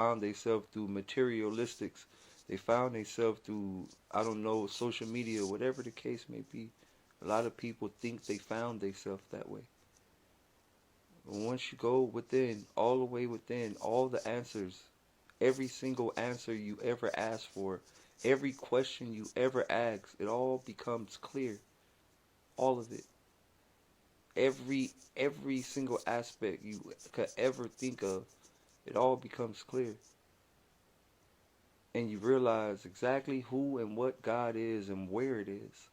found themselves through materialistics. They found themselves through, I don't know, social media, whatever the case may be. A lot of people think they found themselves that way. But once you go within, all the way within, all the answers, every single answer you ever asked for, every question you ever asked, it all becomes clear. All of it. Every single aspect you could ever think of, it all becomes clear. And you realize exactly who and what God is and where it is.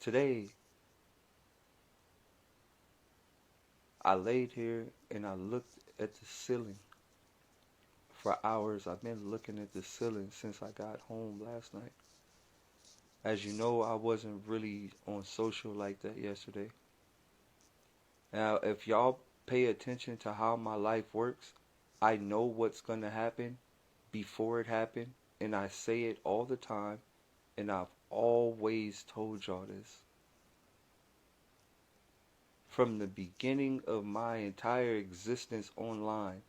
Today, I laid here and I looked at the ceiling for hours. I've been looking at the ceiling since I got home last night. As you know, I wasn't really on social like that yesterday. Now, if y'all pay attention to how my life works, I know what's going to happen before it happened, and I say it all the time, and I've always told y'all this. From the beginning of my entire existence online,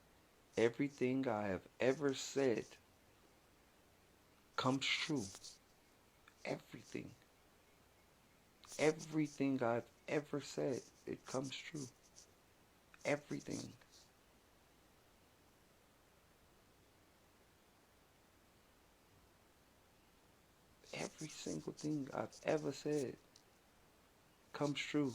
everything I have ever said comes true. Everything. Everything I've ever said, it comes true. Everything. Every single thing I've ever said comes true.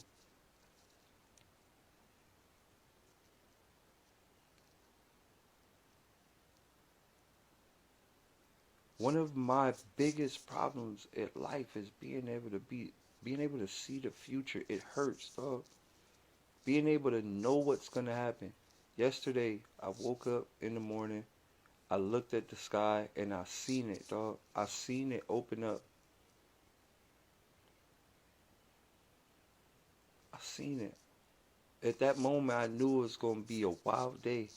One of my biggest problems in life is being able to see the future. It hurts, dog. Being able to know what's gonna happen. Yesterday, I woke up in the morning, I looked at the sky, and I seen it, dog. I seen it open up. I seen it. At that moment, I knew it was gonna be a wild day.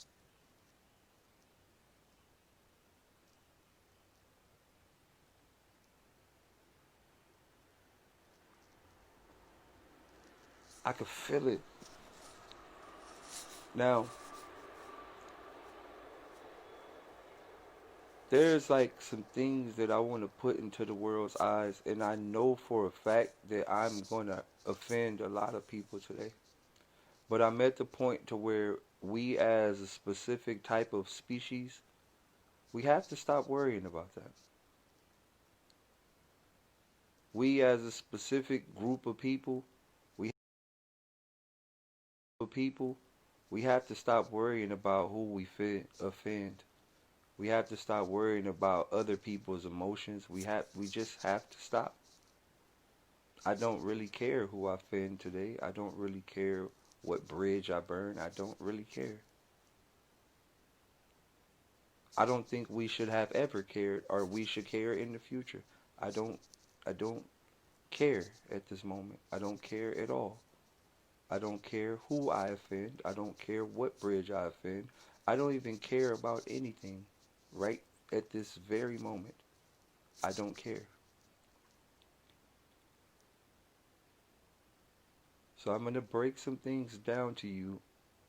I could feel it. Now, there's like some things that I want to put into the world's eyes, and I know for a fact that I'm going to offend a lot of people today. But I'm at the point to where we as a specific type of species, we have to stop worrying about that. We as a specific group of people, we have to stop worrying about who we offend. We have to stop worrying about other people's emotions. We just have to stop. I don't really care who I offend today. I don't really care what bridge I burn. I don't really care. I don't think we should have ever cared or we should care in the future. I don't I don't care at this moment. I don't care at all. I don't care who I offend. I don't care what bridge I offend. I don't even care about anything right at this very moment. I don't care. So I'm going to break some things down to you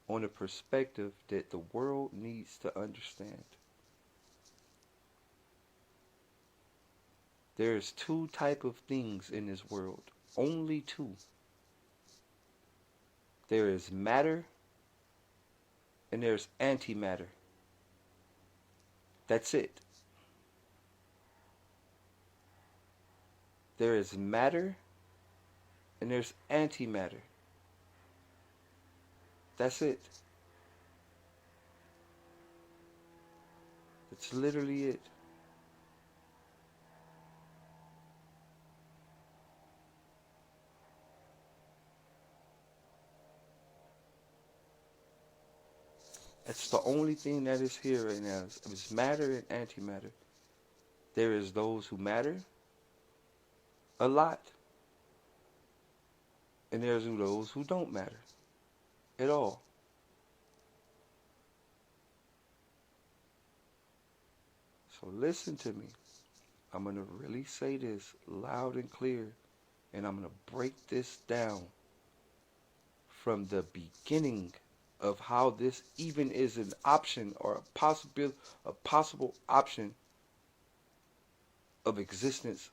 on a perspective that the world needs to understand. There's two type of things in this world. Only two. There is matter and there's antimatter. That's it. There is matter and there's antimatter. That's it. That's literally it. That's the only thing that is here right now. It's matter and antimatter. There is those who matter a lot, and there's those who don't matter at all. So listen to me. I'm going to really say this loud and clear, and I'm going to break this down from the beginning of how this even is an option or a possible option of existence,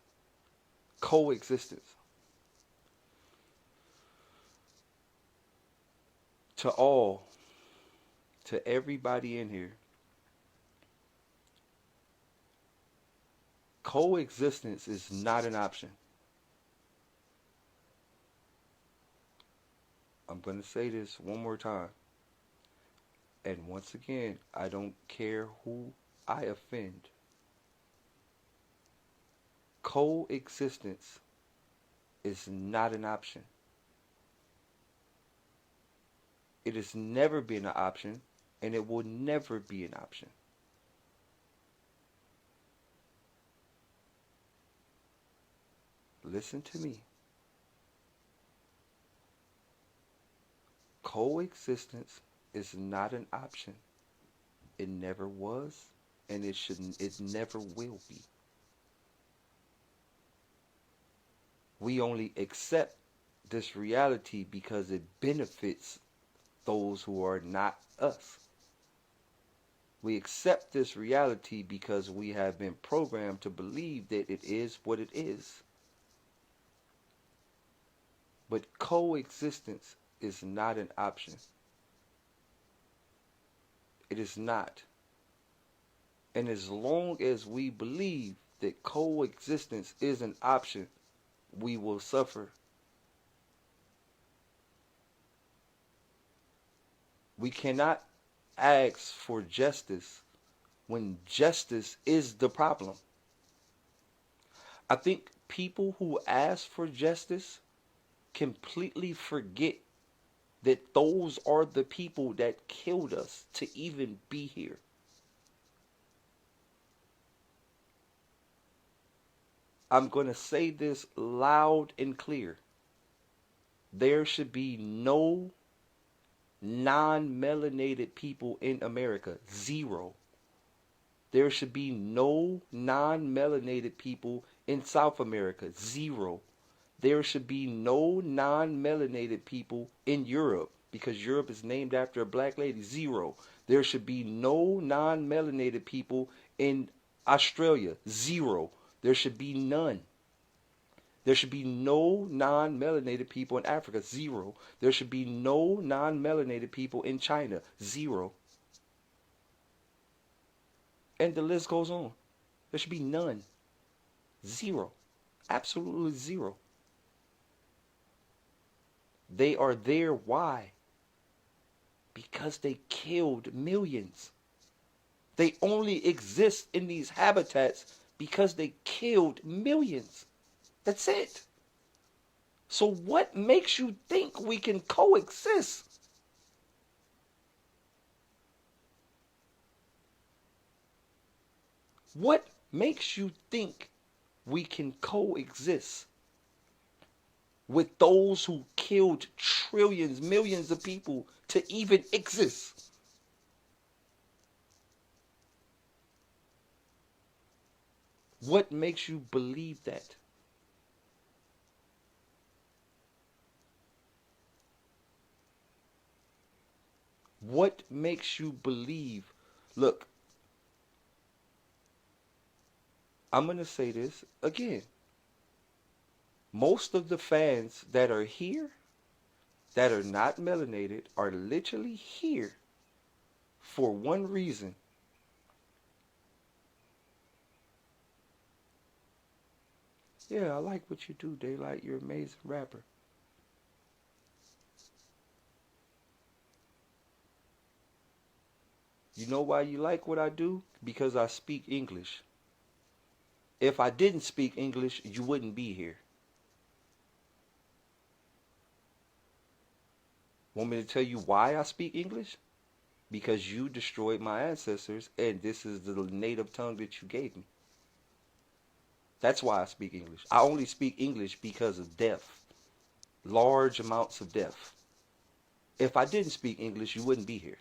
coexistence. To all, to everybody in here, coexistence is not an option. I'm going to say this one more time. And once again, I don't care who I offend. Coexistence is not an option. It has never been an option, and it will never be an option. Listen to me. Coexistence is not an option. It never was, and it never will be. We only accept this reality because it benefits those who are not us. We accept this reality because we have been programmed to believe that it is what it is. But coexistence is not an option. It is not. And as long as we believe that coexistence is an option, we will suffer. We cannot ask for justice when justice is the problem. I think people who ask for justice completely forget that those are the people that killed us to even be here. I'm going to say this loud and clear. There should be no non-melanated people in America. Zero. There should be no non-melanated people in South America. Zero. There should be no non-melanated people in Europe because Europe is named after a black lady. Zero. There should be no non-melanated people in Australia. Zero. There should be none. There should be no non-melanated people in Africa. Zero. There should be no non-melanated people in China. Zero. And the list goes on. There should be none. Zero. Absolutely zero. They are there. Why? Because they killed millions. They only exist in these habitats because they killed millions. That's it. So what makes you think we can coexist? What makes you think we can coexist with those who killed trillions, millions of people to even exist? What makes you believe that? What makes you believe? Look, I'm going to say this again. Most of the fans that are here, that are not melanated, are literally here for one reason. Yeah, I like what you do, Daylyt. You're an amazing rapper. You know why you like what I do? Because I speak English. If I didn't speak English, you wouldn't be here. Want me to tell you why I speak English? Because you destroyed my ancestors, and this is the native tongue that you gave me. That's why I speak English. I only speak English because of death. Large amounts of death. If I didn't speak English, you wouldn't be here.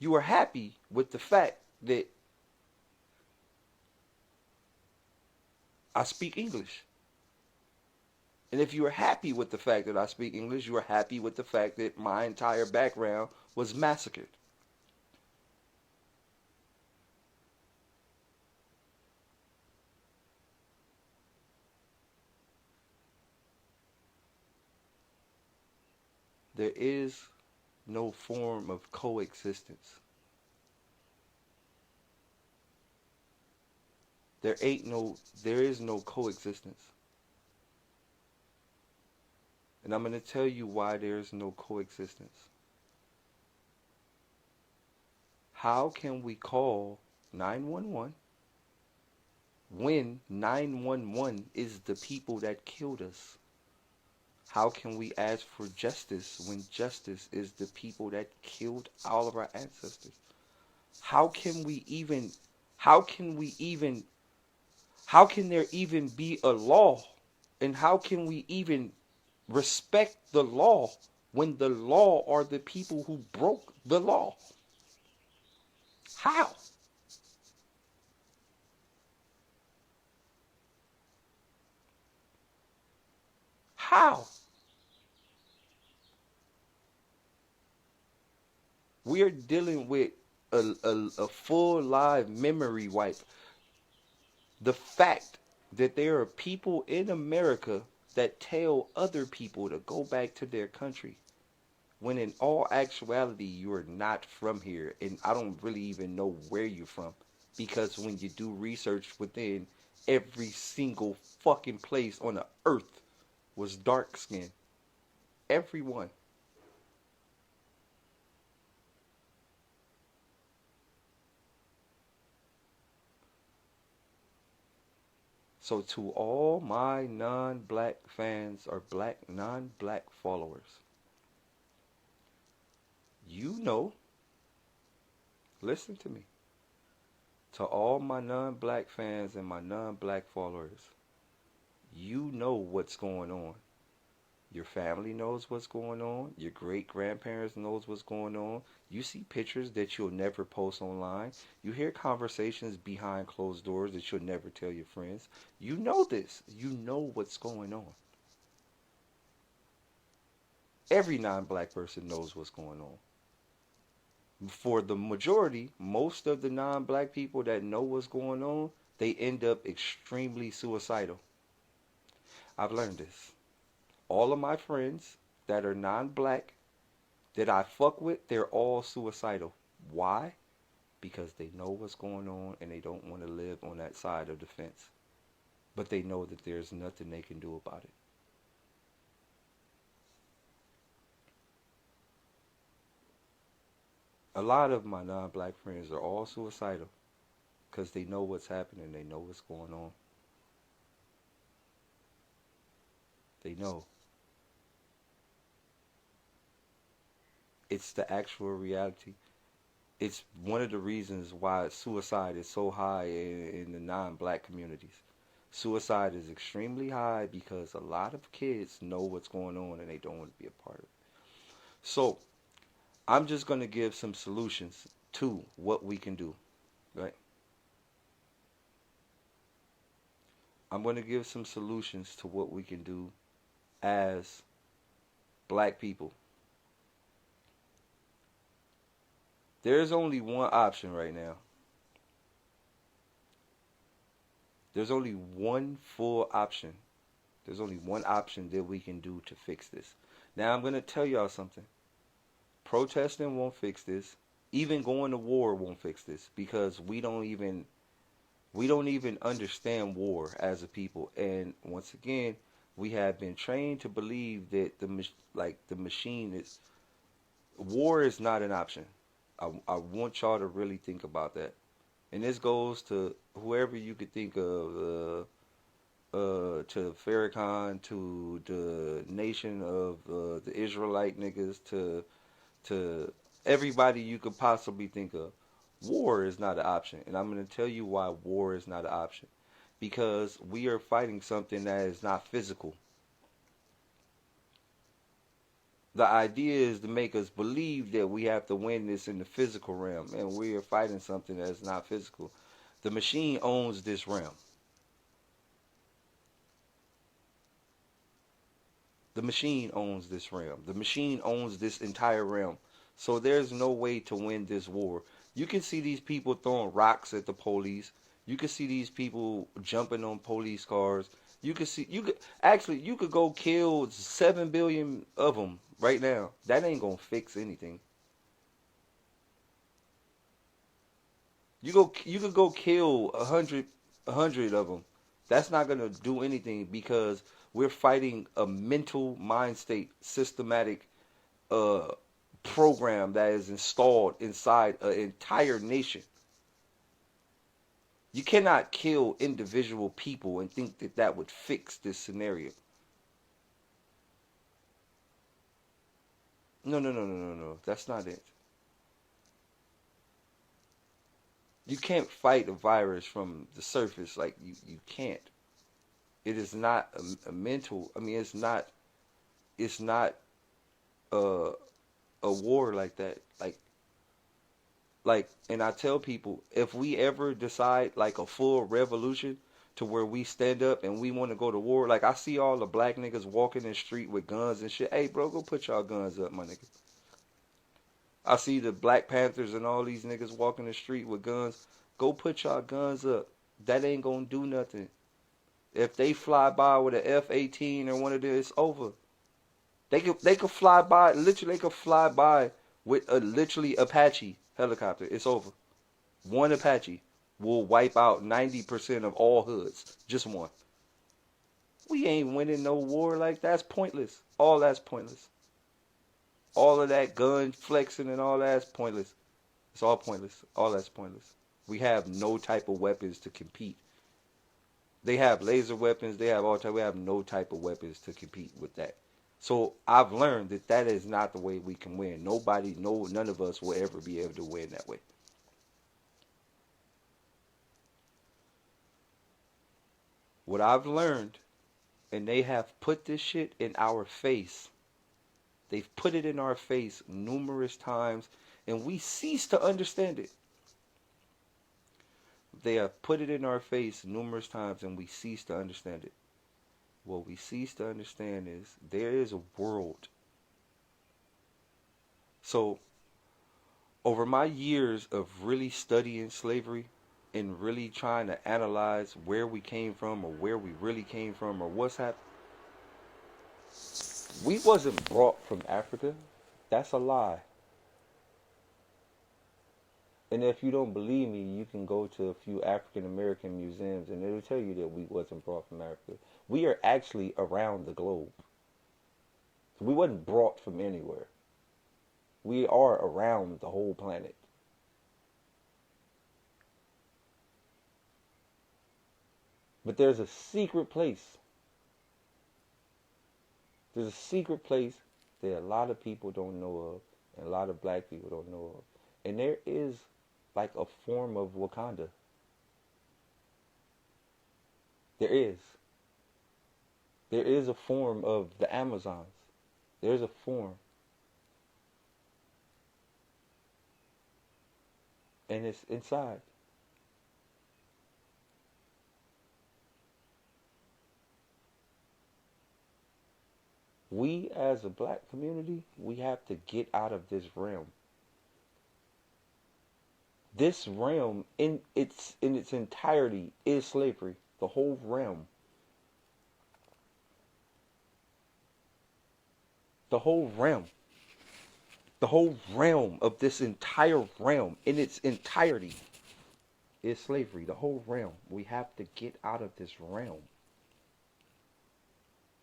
You are happy with the fact that I speak English. And if you are happy with the fact that I speak English, you are happy with the fact that my entire background was massacred. There is no form of coexistence. There is no coexistence. And I'm going to tell you why there is no coexistence. How can we call 911 when 911 is the people that killed us? How can we ask for justice when justice is the people that killed all of our ancestors? How can we even, how can we even, how can there even be a law? And how can we even respect the law when the law are the people who broke the law? How? How? We are dealing with a full live memory wipe. The fact that there are people in America that tell other people to go back to their country when in all actuality you are not from here, and I don't really even know where you're from, because when you do research within, every single fucking place on the earth was dark skinned. Everyone. So to all my non-black fans or non-black followers, you know, listen to me. To all my non-black fans and my non-black followers, you know what's going on. Your family knows what's going on. Your great-grandparents knows what's going on. You see pictures that you'll never post online. You hear conversations behind closed doors that you'll never tell your friends. You know this. You know what's going on. Every non-black person knows what's going on. For the majority, most of the non-black people that know what's going on, they end up extremely suicidal. I've learned this. All of my friends that are non-black that I fuck with, they're all suicidal. Why? Because they know what's going on and they don't want to live on that side of the fence. But they know that there's nothing they can do about it. A lot of my non-black friends are all suicidal because they know what's happening. They know what's going on. They know. It's the actual reality. It's one of the reasons why suicide is so high in the non-black communities. Suicide is extremely high because a lot of kids know what's going on and they don't want to be a part of it. So, I'm just going to give some solutions to what we can do, right? I'm going to give some solutions to what we can do as black people. There's only one option right now. There's only one full option. There's only one option that we can do to fix this. Now I'm going to tell y'all something. Protesting won't fix this. Even going to war won't fix this because we don't even understand war as a people. And once again, we have been trained to believe that the machine is war is not an option. I want y'all to really think about that. And this goes to whoever you could think of, to Farrakhan, to the nation of the Israelite niggas, to everybody you could possibly think of. War is not an option, and I'm going to tell you why war is not an option. Because we are fighting something that is not physical. The idea is to make us believe that we have to win this in the physical realm, and we are fighting something that's not physical. The machine owns this realm. The machine owns this realm. The machine owns this entire realm. So there's no way to win this war. You can see these people throwing rocks at the police. You can see these people jumping on police cars. You could go kill 7 billion of them right now. That ain't gonna fix anything. You could go kill a hundred of them. That's not gonna do anything because we're fighting a mental mind state, systematic uh, program that is installed inside an entire nation. You cannot kill individual people and think that that would fix this scenario. No, no, no, no, no, no. That's not it. You can't fight a virus from the surface. Like you can't. It is not a mental. I mean, it's not. It's not a a war like that. And I tell people, if we ever decide like a full revolution to where we stand up and we want to go to war, like I see all the black niggas walking in the street with guns and shit. Hey, bro, go put y'all guns up, my nigga. I see the Black Panthers and all these niggas walking the street with guns. Go put y'all guns up. That ain't gonna do nothing. If they fly by with an F-18 or one of them, it's over. They could fly by. Literally, they could fly by with a literally Apache helicopter. It's over. One Apache will wipe out 90% of all hoods. Just one. We ain't winning no war like that's pointless. All that's pointless. All of that gun flexing and all that's pointless. It's all pointless. All that's pointless. We have no type of weapons to compete. They have laser weapons. They have all type. We have no type of weapons to compete with that. So I've learned that that is not the way we can win. Nobody, no, none of us will ever be able to win that way. What I've learned, and they have put this shit in our face. They've put it in our face numerous times, and we cease to understand it. They have put it in our face numerous times, and we cease to understand it. What we cease to understand is there is a world. So, over my years of really studying slavery and really trying to analyze where we came from or where we really came from or what's happened, we wasn't brought from Africa. That's a lie. And if you don't believe me, you can go to a few African American museums and it'll tell you that we wasn't brought from Africa. We are actually around the globe. So we wasn't brought from anywhere. We are around the whole planet. But there's a secret place. There's a secret place that a lot of people don't know of and a lot of black people don't know of. And there is like a form of Wakanda. There is. There is a form of the Amazons. There's a form. And it's inside. We as a black community, we have to get out of this realm. This realm in its entirety is slavery. The whole realm. The whole realm. The whole realm of this entire realm in its entirety is slavery. The whole realm. We have to get out of this realm.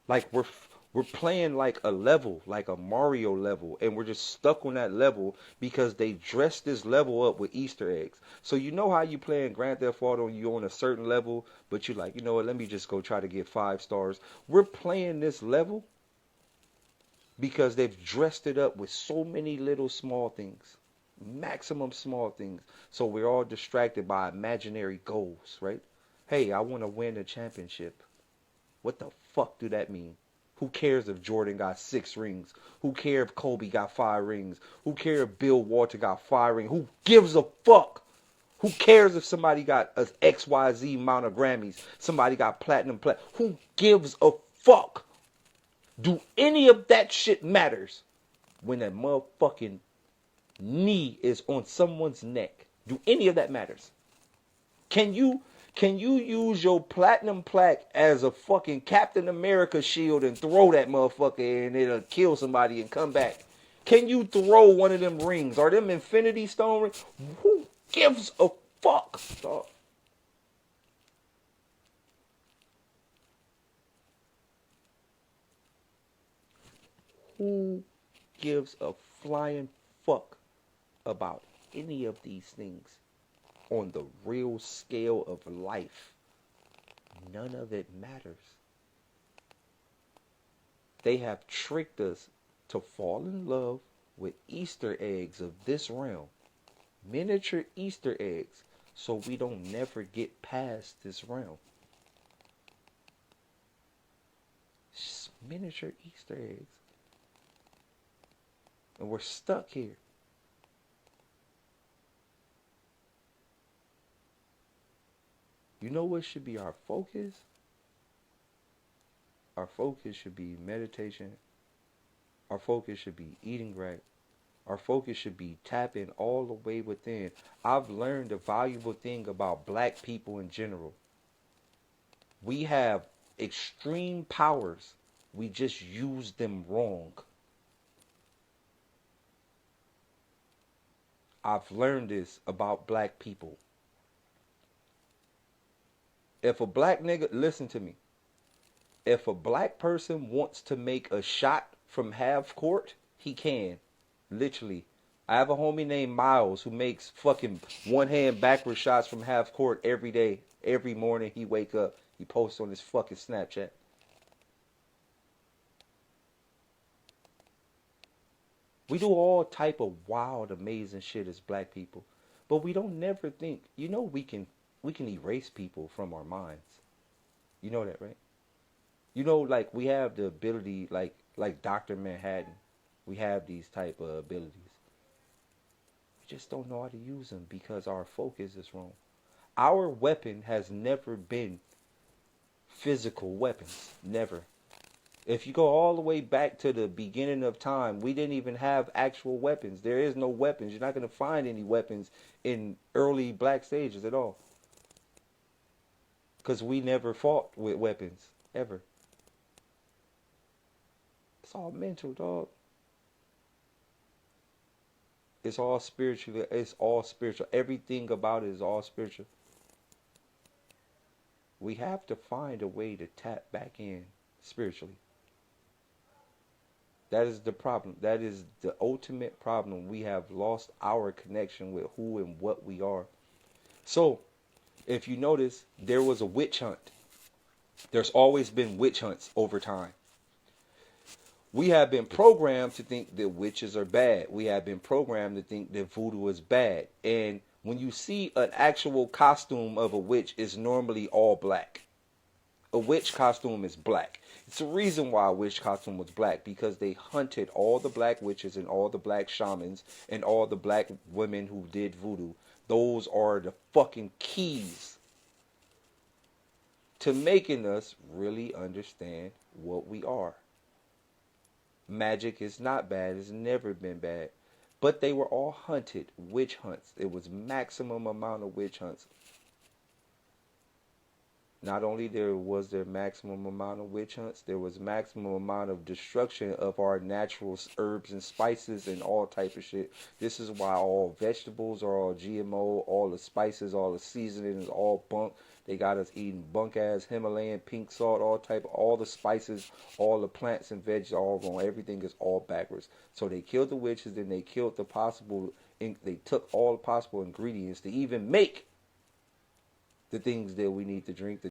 Like we're playing like a level, like a Mario level, and we're just stuck on that level because they dressed this level up with Easter eggs. So you know how you play in Grand Theft Auto and you're on a certain level, but you're like, you know what, let me just go try to get 5 stars. We're playing this level because they've dressed it up with so many little small things. Maximum small things. So we're all distracted by imaginary goals, right? Hey, I want to win a championship. What the fuck do that mean? Who cares if Jordan got 6 rings? Who cares if Kobe got 5 rings? Who cares if Bill Walton got 5 rings? Who gives a fuck? Who cares if somebody got a XYZ amount of Grammys? Somebody got platinum. Who gives a fuck? Do any of that shit matters when that motherfucking knee is on someone's neck? Do any of that matters? Can you use your platinum plaque as a fucking Captain America shield and throw that motherfucker and it'll kill somebody and come back? Can you throw one of them rings? Are them Infinity Stone rings? Who gives a fuck, dog? Who gives a flying fuck about any of these things on the real scale of life? None of it matters. They have tricked us to fall in love with Easter eggs of this realm. Miniature Easter eggs, so we don't never get past this realm. Just miniature Easter eggs. And we're stuck here. You know what should be our focus? Our focus should be meditation. Our focus should be eating right. Our focus should be tapping all the way within. I've learned a valuable thing about black people in general. We have extreme powers. We just use them wrong. I've learned this about black people. If a black nigga, listen to me. If a black person wants to make a shot from half court, he can. Literally. I have a homie named Miles who makes fucking one hand backward shots from half court every day. Every morning he wake up. He posts on his fucking Snapchat. We do all type of wild, amazing shit as black people. But we don't never think, we can erase people from our minds. You know that, right? Like we have the ability, like Dr. Manhattan. We have these type of abilities. We just don't know how to use them because our focus is wrong. Our weapon has never been physical weapons. Never. If you go all the way back to the beginning of time, we didn't even have actual weapons. There is no weapons. You're not going to find any weapons in early black stages at all. Because we never fought with weapons. Ever. It's all mental, dog. It's all spiritual. It's all spiritual. Everything about it is all spiritual. We have to find a way to tap back in spiritually. That is the problem. That is the ultimate problem. We have lost our connection with who and what we are. So, if you notice, there was a witch hunt. There's always been witch hunts over time. We have been programmed to think that witches are bad. We have been programmed to think that voodoo is bad. And when you see an actual costume of a witch, it's normally all black. A witch costume is black. It's the reason why a witch costume was black, because they hunted all the black witches and all the black shamans and all the black women who did voodoo. Those are the fucking keys to making us really understand what we are. Magic is not bad. It's never been bad. But they were all hunted. Witch hunts. It was maximum amount of witch hunts. Not only was there maximum amount of witch hunts, there was maximum amount of destruction of our natural herbs and spices and all type of shit. This is why all vegetables are all GMO, all the spices, all the seasoning is all bunk. They got us eating bunk ass Himalayan pink salt, all the spices, all the plants and veggies are all wrong. Everything is all backwards. So they killed the witches, then they killed they took all the possible ingredients to even make the things that we need to drink,